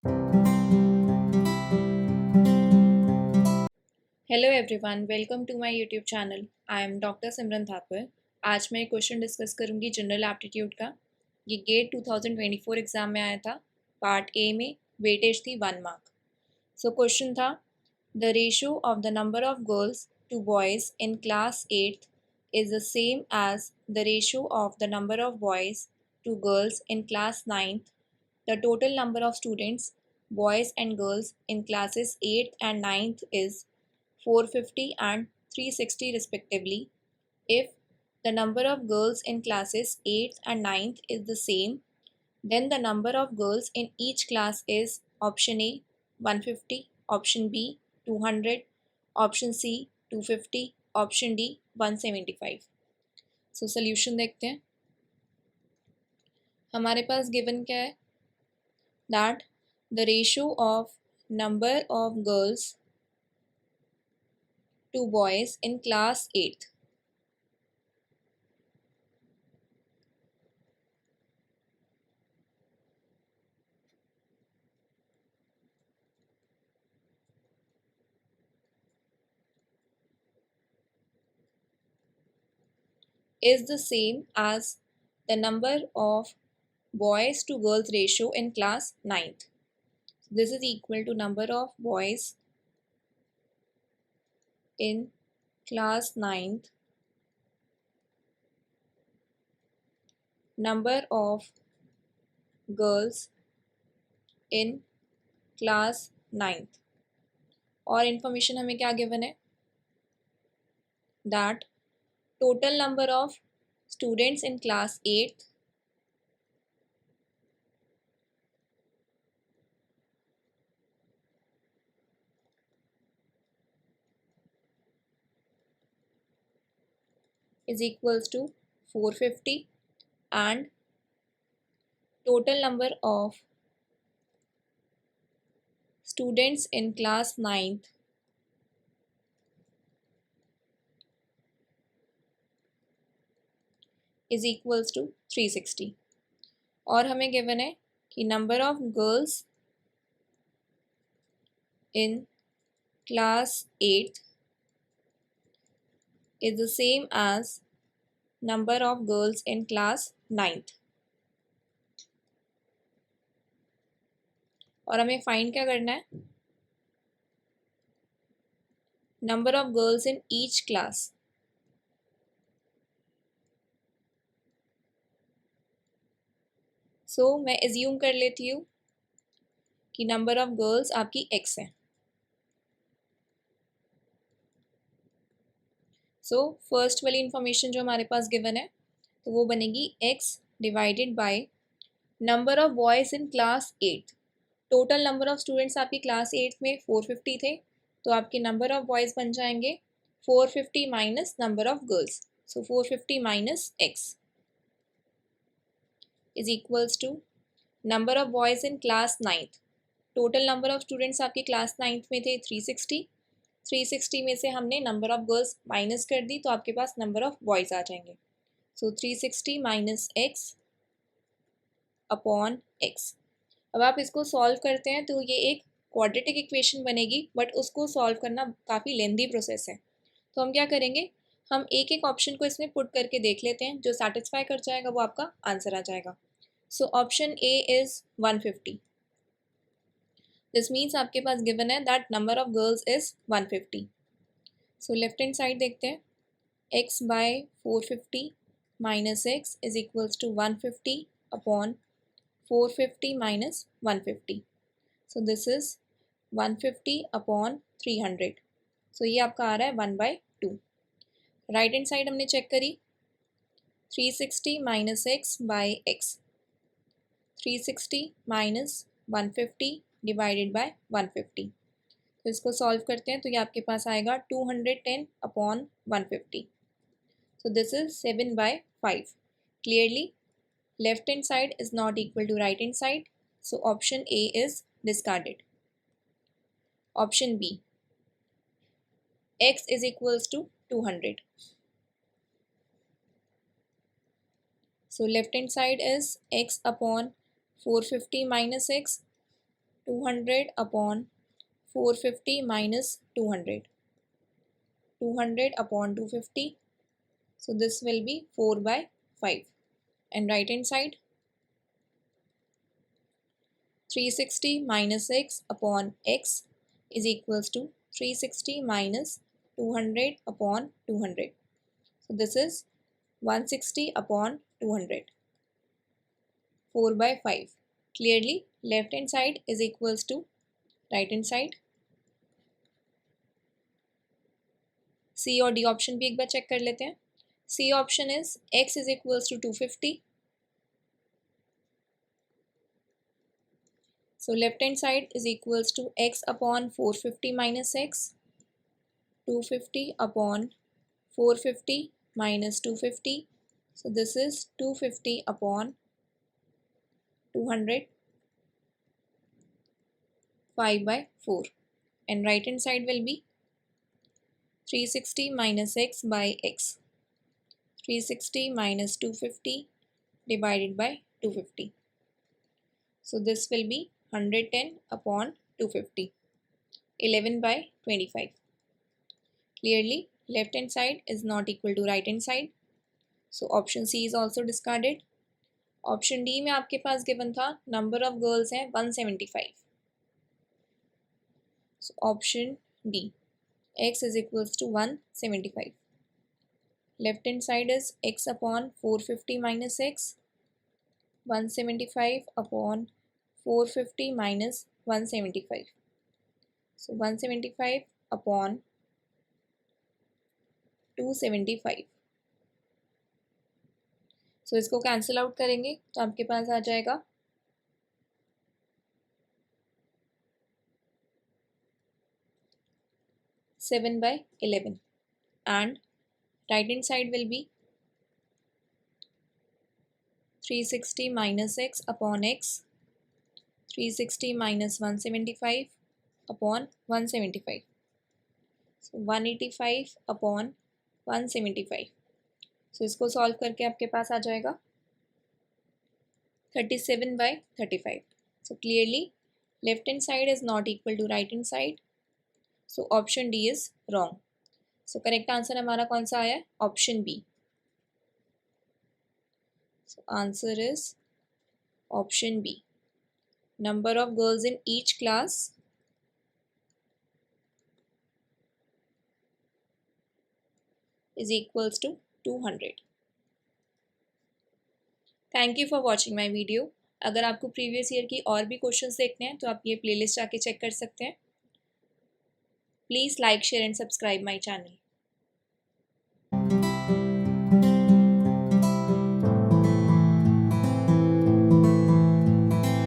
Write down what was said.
Hello everyone, welcome to my YouTube channel. I am doctor Simran Thapar. आज मैं एक question discuss करूंगी जनरल एप्टीट्यूड का। ये गेट 2024 एग्ज़ाम में आया था। पार्ट ए में वेटेज थी 1 मार्क। सो क्वेश्चन था, the ratio of the number of girls to boys in class 8th is the same as the ratio of the number of boys to girls in class 9th. The total number of students, boys and girls, in classes 8th and 9th is 450 and 360 respectively. If the number of girls in classes 8th and 9th is the same, then the number of girls in each class is option A 150, option B 200, option C 250, option D 175. So solution देखते हैं। हमारे पास given क्या है, that the ratio of number of girls to boys in class 8th is the same as the number of boys to girls ratio in class 9th. This is equal to number of boys in class 9th, number of girls in class 9th. और information हमें क्या given है, that total number of students in class 8th is equals to 450 and total number of students in class 9th is equals to 360. और हमें given है कि number of girls in class 8th is the same as number of girls in class 9th. और हमें find क्या करना है, number of girls in each class. सो मैं एज्यूम कर लेती हूँ कि नंबर ऑफ गर्ल्स आपकी x है। सो फर्स्ट वाली इंफॉर्मेशन जो हमारे पास गिवन है तो वो बनेगी x divided by number of boys in class 8th। Total number of students आपकी क्लास 8th में 450 थे, तो आपके नंबर ऑफ बॉयज़ बन जाएंगे 450 minus number of girls. So 450 minus x is equals to number of boys in class 9th। Total number of students आपकी class 9th में थे 360। 360 में से हमने नंबर ऑफ गर्ल्स माइनस कर दी तो आपके पास नंबर ऑफ बॉयज़ आ जाएंगे। सो 360 माइनस एक्स अपॉन एक्स। अब आप इसको सॉल्व करते हैं तो ये एक क्वाड्रेटिक इक्वेशन बनेगी, बट उसको सॉल्व करना काफ़ी लेंदी प्रोसेस है। तो हम क्या करेंगे, हम एक एक ऑप्शन को इसमें पुट करके देख लेते हैं, जो सेटिस्फाई कर जाएगा वो आपका आंसर आ जाएगा। So option A is 150। This means आपके पास गिवन है that number of girls is 150। So left hand side देखते हैं, x by 450 minus x is equals to 150 upon 450 minus 150। So this is 150 upon 300। सो ये आपका आ रहा है 1/2। राइट हैंड साइड हमने चेक करी, 360 minus x by x, 360 minus 150 divided by 150। तो इसको सॉल्व करते हैं तो ये आपके पास आएगा 210 upon 150। So this is 7/5. Clearly, left hand side is not equal to right hand side. So option A is discarded. Option B, x is equals to 200. So left hand side is x upon 450 minus x. 200 upon 450 minus 200. 200 upon 250. So this will be 4 by 5. And right hand side, 360 minus x upon x is equals to 360 minus 200 upon 200. So this is 160 upon 200. 4 by 5. Clearly left hand side is equals to right hand side. C और D option भी एक बार check कर लेते हैं. C option is x is equals to 250. So left hand side is equals to x upon 450 minus x. 250 upon 450 minus 250. So this is 250 upon 200. 5 by 4. And right hand side will be 360 minus x by x. 360 minus 250 divided by 250. So this will be 110 upon 250. 11 by 25. Clearly left hand side is not equal to right hand side. So option C is also discarded. Option D में आपके पास given था number of girls हैं 175. So option D, x is equals to 175. Left hand side is x upon 450 minus x. 175 upon 450 minus 175. So 175 upon 275. So इसको cancel out करेंगे तो आपके पास आ जाएगा 7 by 11. And right hand side will be 360 minus x upon x. 360 minus 175 upon 175. So 185 upon 175. So इसको solve करके आपके पास आ जाएगा 37 by 35. So clearly left hand side is not equal to right hand side. So option D is wrong. So correct answer हमारा कौन सा आया है? Option B. So answer is option B. Number of girls in each class is equals to 200. Thank you for watching my video. अगर आपको previous year की और भी क्वेश्चंस देखने हैं तो आप ये प्लेलिस्ट आके चेक कर सकते हैं. Please like, share and subscribe my channel.